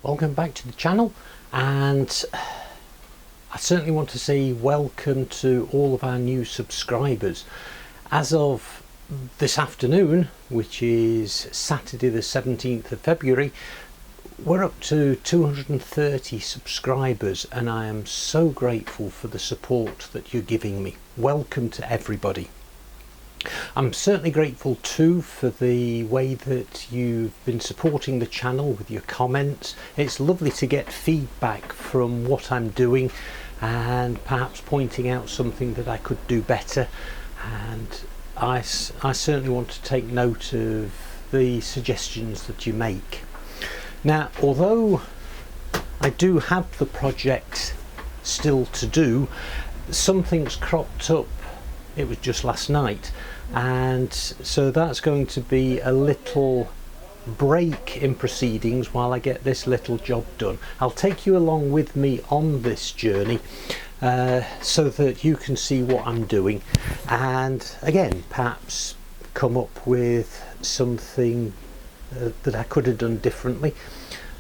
welcome back to the channel, and I certainly want to say welcome to all of our new subscribers. As of this afternoon, which is Saturday the 17th of February, we're up to 230 subscribers, and I am so grateful for the support that you're giving me. Welcome to everybody. I'm certainly grateful too for the way that you've been supporting the channel with your comments. It's lovely to get feedback from what I'm doing and perhaps pointing out something that I could do better, and I certainly want to take note of the suggestions that you make. Now, although I do have the project still to do, something's cropped up. It was just last night, and so that's going to be a little break in proceedings while I get this little job done. I'll take you along with me on this journey so that you can see what I'm doing, and again perhaps come up with something that I could have done differently,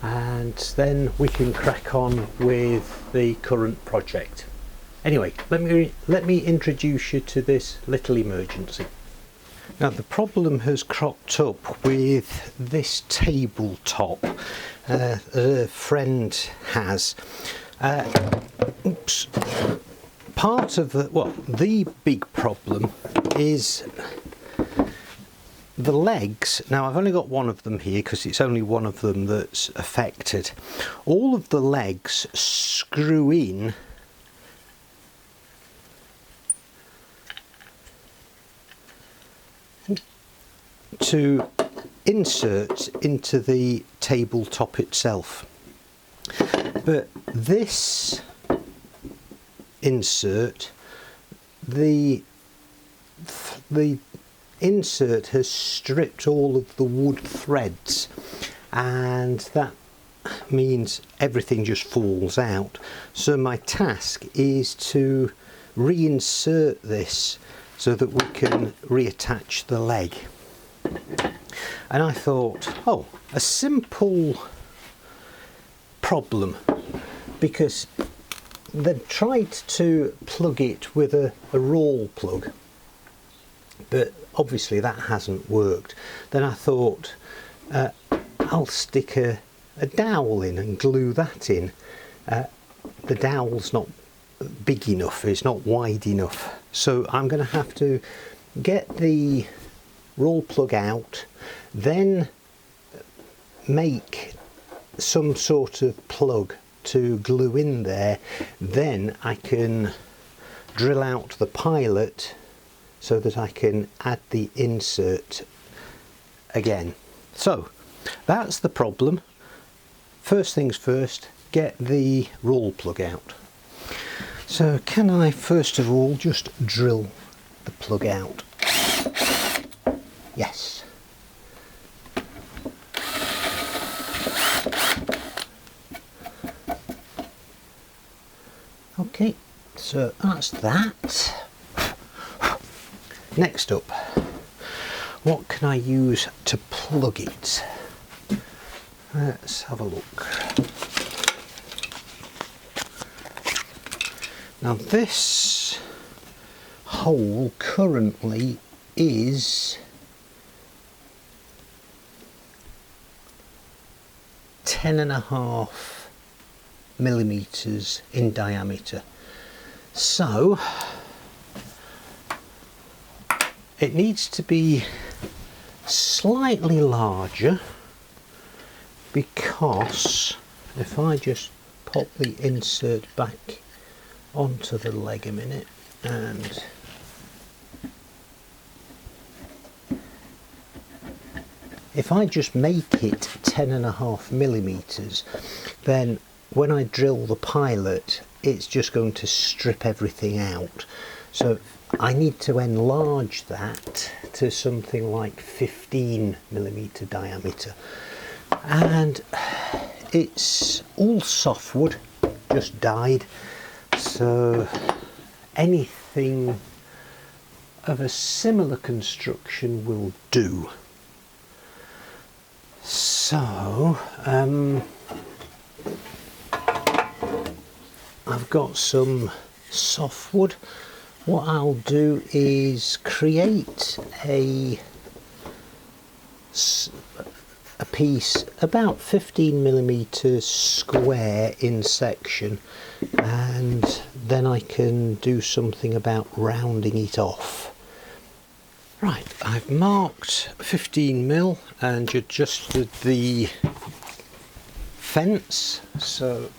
and then we can crack on with the current project. Anyway, let me introduce you to this little emergency. Now, the problem has cropped up with this tabletop a friend has. Oops. Part of the big problem is the legs. Now, I've only got one of them here because it's only one of them that's affected. All of the legs screw in to insert into the tabletop itself, but this insert, the insert has stripped all of the wood threads, and that means everything just falls out. So my task is to reinsert this so that we can reattach the leg. And I thought, oh, a simple problem, because they've tried to plug it with a roll plug, but obviously that hasn't worked. Then I thought I'll stick a dowel in and glue that in. The dowel's not big enough, it's not wide enough, so I'm going to have to get the roll plug out, then make some sort of plug to glue in there. Then I can drill out the pilot so that I can add the insert again. So that's the problem. First things first, get the roll plug out. So can I first of all just drill the plug out? Yes. Okay, so that's that. Next up, what can I use to plug it? Let's have a look. Now, this hole currently is 10.5 millimeters in diameter, so it needs to be slightly larger, because if I just pop the insert back onto the leg a minute, and if I just make it 10.5 millimeters, then when I drill the pilot, it's just going to strip everything out. So I need to enlarge that to something like 15 millimeter diameter. And it's all softwood, just dyed. So anything of a similar construction will do. So I've got some softwood. What I'll do is create a piece about 15mm square in section, and then I can do something about rounding it off. Right, I've marked 15mm and adjusted the fence, so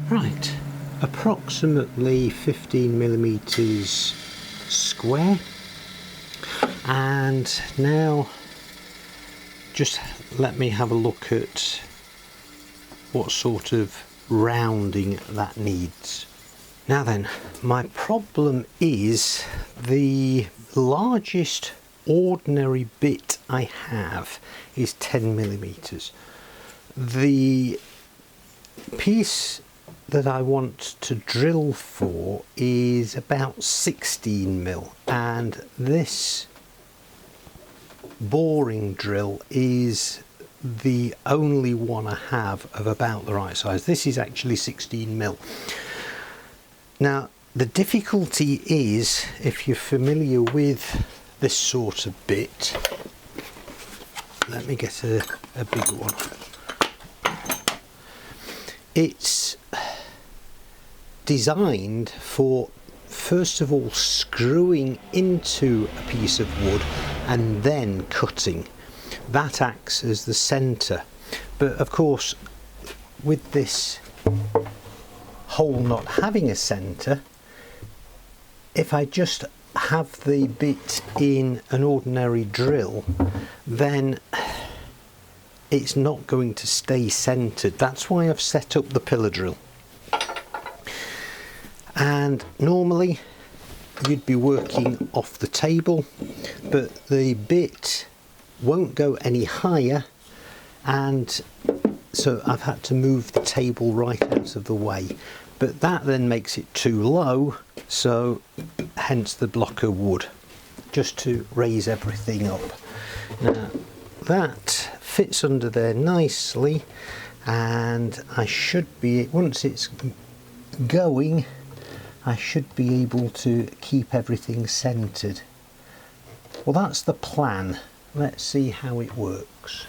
right, approximately 15mm square. And now just let me have a look at what sort of rounding that needs. Now then, my problem is the largest ordinary bit I have is 10mm. The piece that I want to drill for is about 16mm, and this boring drill is the only one I have of about the right size. This is actually 16mm. Now the difficulty is, if you're familiar with this sort of bit, let me get a big one. It's designed for, first of all, screwing into a piece of wood and then cutting. That acts as the centre, but of course with this hole not having a centre, if I just have the bit in an ordinary drill, then it's not going to stay centred. That's why I've set up the pillar drill. And normally you'd be working off the table, but the bit won't go any higher, and so I've had to move the table right out of the way. But that then makes it too low, so hence the block of wood, just to raise everything up. Now that fits under there nicely, and I should be, once it's going, I should be able to keep everything centered. Well, that's the plan. Let's see how it works.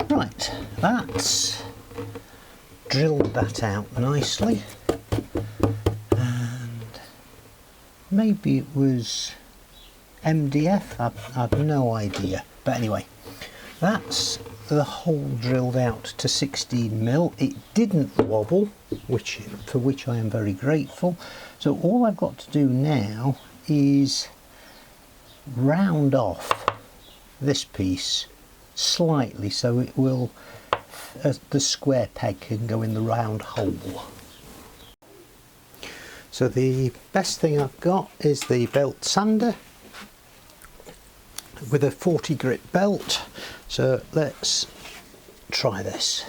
Right, that's drilled that out nicely, and maybe it was MDF, I've no idea, but anyway, that's the hole drilled out to 16mm. It didn't wobble, for which I am very grateful. So all I've got to do now is round off this piece slightly so it will, the square peg can go in the round hole. So the best thing I've got is the belt sander with a 40 grit belt. So let's try this.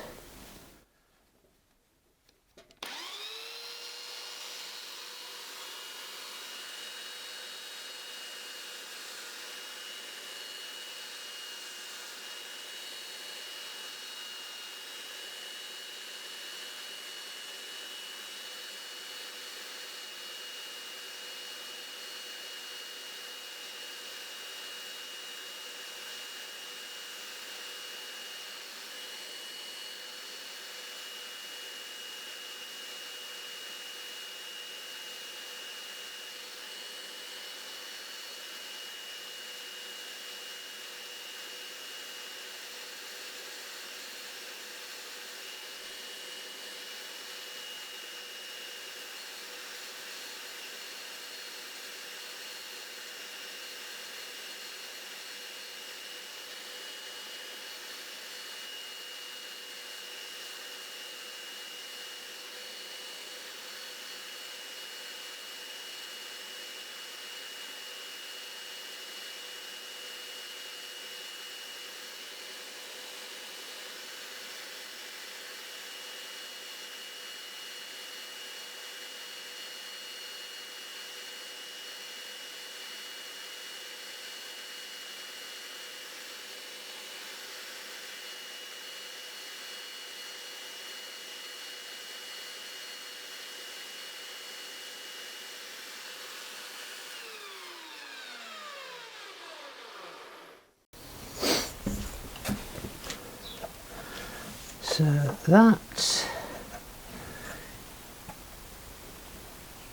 So that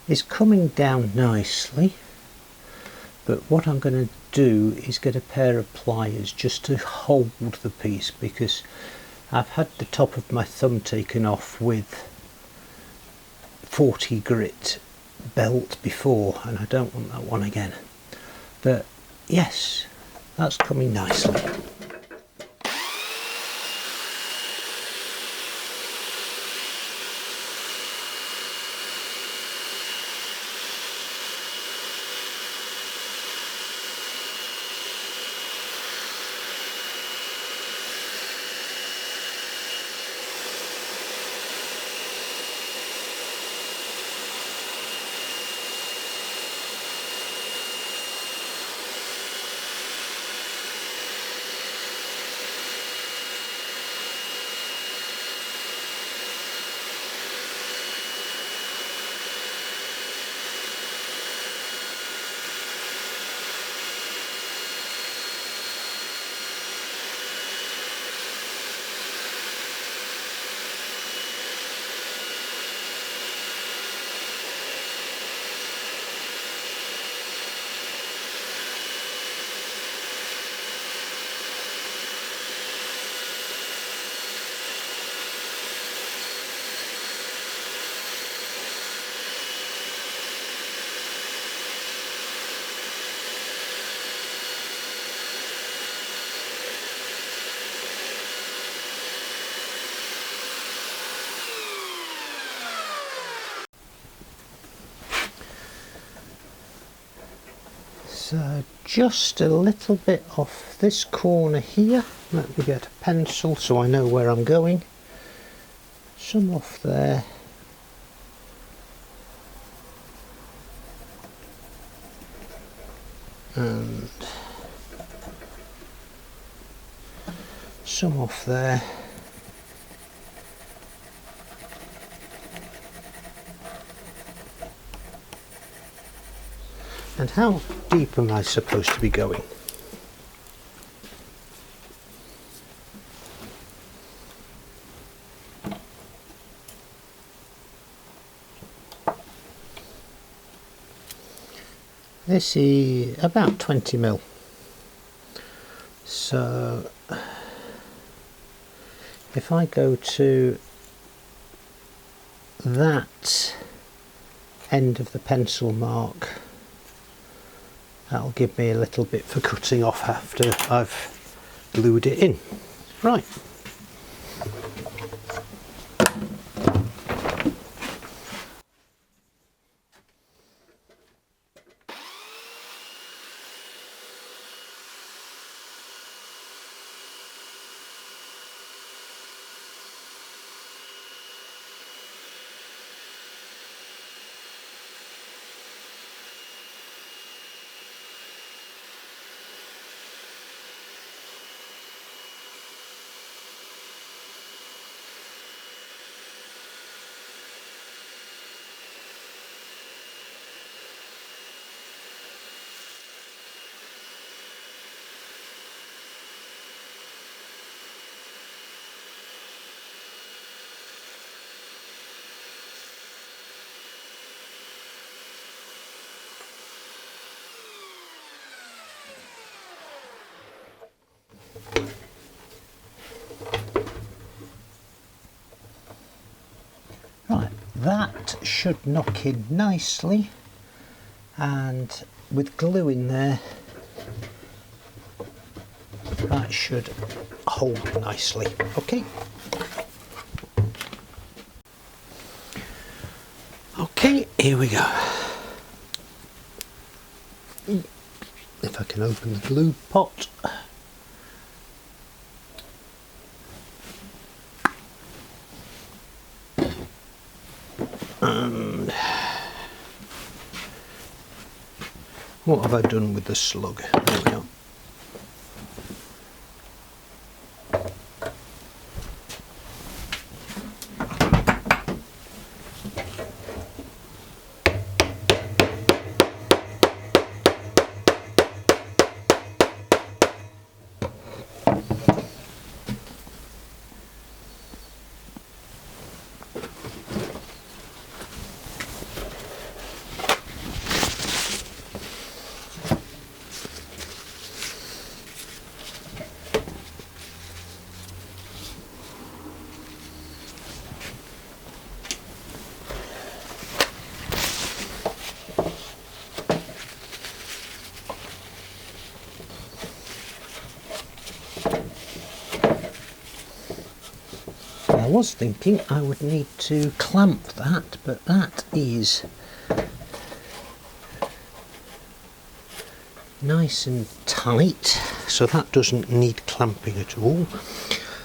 is coming down nicely, but what I'm going to do is get a pair of pliers just to hold the piece, because I've had the top of my thumb taken off with 40 grit belt before and I don't want that one again. But yes, that's coming nicely. So just a little bit off this corner here, let me get a pencil so I know where I'm going. Some off there. And some off there. And how deep am I supposed to be going? This is about 20 mil. So if I go to that end of the pencil mark That'll give me a little bit for cutting off after I've glued it in. Right. Right, that should knock in nicely, and with glue in there, that should hold nicely. Okay. Okay, here we go. If I can open the glue pot. And what have I done with the slug? There we go. I was thinking I would need to clamp that, but that is nice and tight, so that doesn't need clamping at all.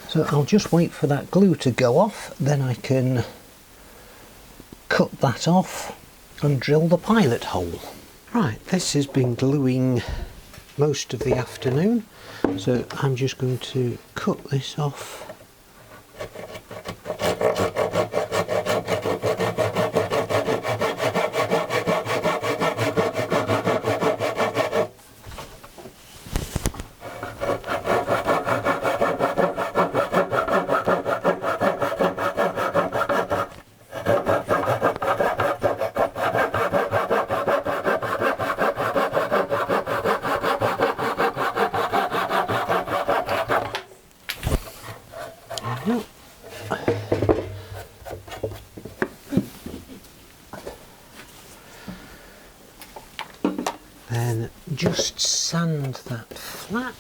So I'll just wait for that glue to go off, then I can cut that off and drill the pilot hole. Right, this has been gluing most of the afternoon, so I'm just going to cut this off. Then just sand that flat.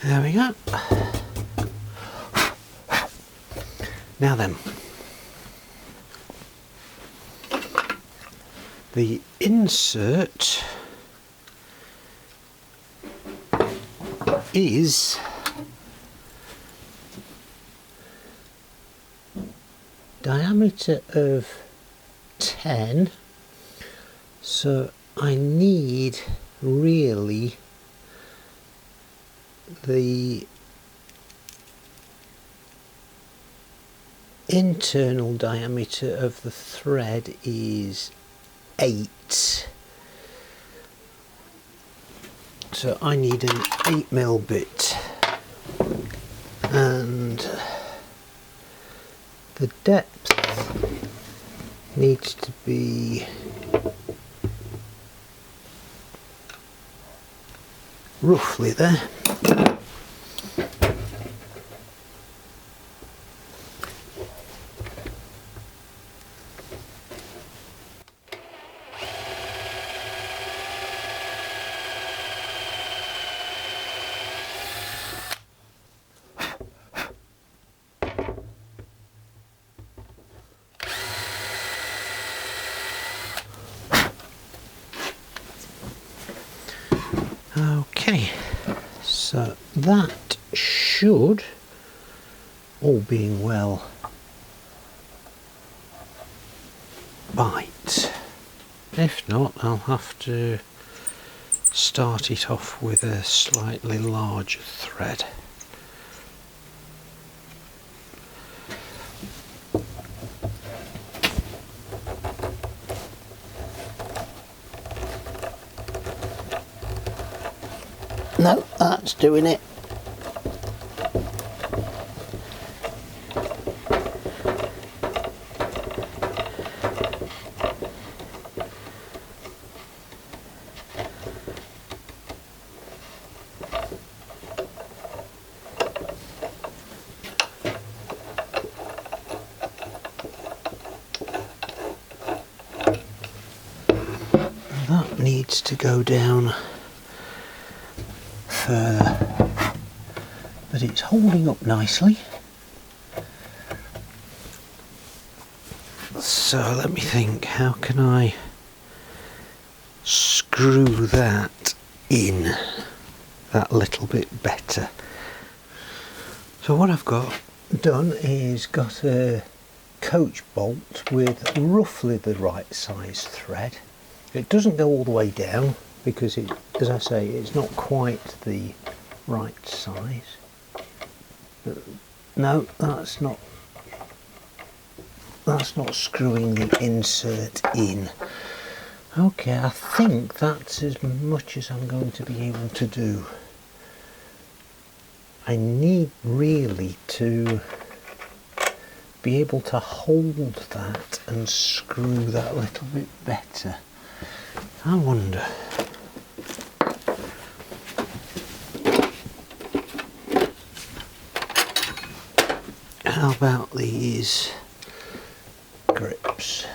There we go. Now then, the insert is diameter of 10, so I need really the internal diameter of the thread is 8, So I need an 8mm bit, and the depth needs to be roughly there. Okay, so that should, all being well, bite. If not, I'll have to start it off with a slightly larger thread. No, that's doing it. That needs to go down further, but it's holding up nicely. So let me think, how can I screw that in that little bit better? So what I've got done is got a coach bolt with roughly the right size thread. It doesn't go all the way down because it, as I say, it's not quite the right size. But no, that's not screwing the insert in. Okay, I think that's as much as I'm going to be able to do. I need really to be able to hold that and screw that a little bit better. I wonder. How about these grips?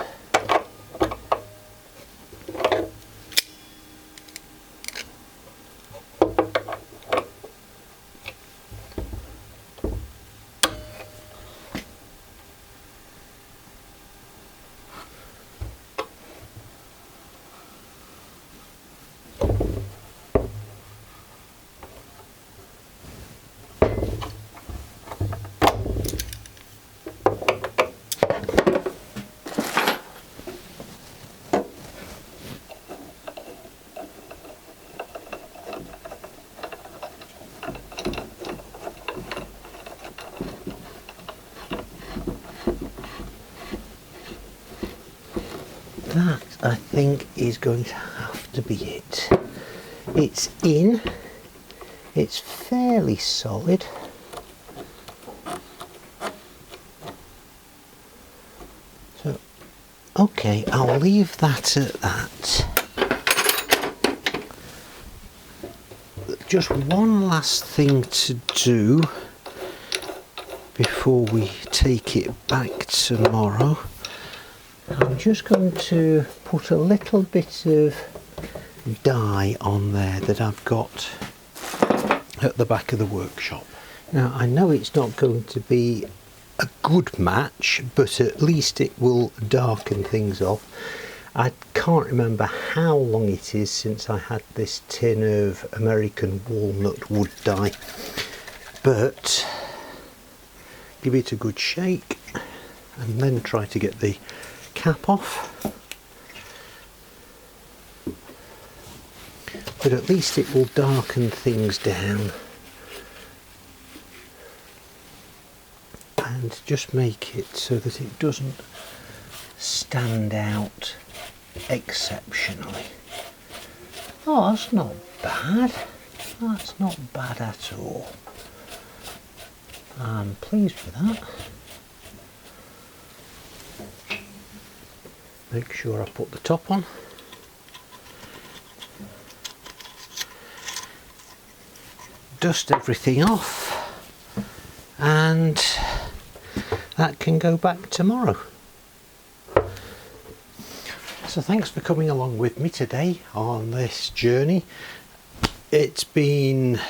That, I think, is going to have to be it. It's in, it's fairly solid. So, okay, I'll leave that at that. Just one last thing to do before we take it back tomorrow. I'm just going to put a little bit of dye on there that I've got at the back of the workshop. Now I know it's not going to be a good match, but at least it will darken things off. I can't remember how long it is since I had this tin of American walnut wood dye, but give it a good shake and then try to get the cap off. But at least it will darken things down and just make it so that it doesn't stand out exceptionally. Oh, that's not bad. That's not bad at all. I'm pleased with that. Make sure I put the top on. Dust everything off, and that can go back tomorrow. So thanks for coming along with me today on this journey. It's been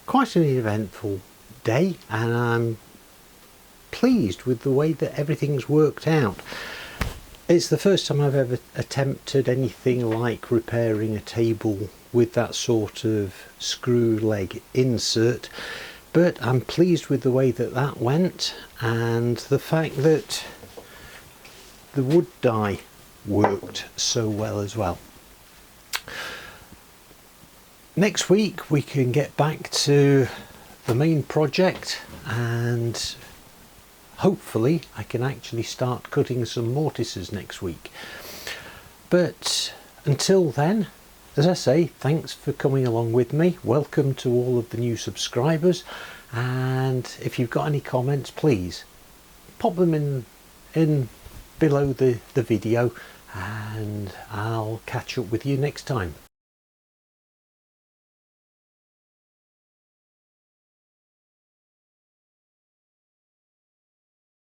quite an eventful day, and I'm pleased with the way that everything's worked out. It's the first time I've ever attempted anything like repairing a table with that sort of screw leg insert, but I'm pleased with the way that that went, and the fact that the wood die worked so well as well. Next week we can get back to the main project, and hopefully I can actually start cutting some mortises next week. But until then, as I say, thanks for coming along with me. Welcome to all of the new subscribers, and if you've got any comments, please pop them in below the video, and I'll catch up with you next time.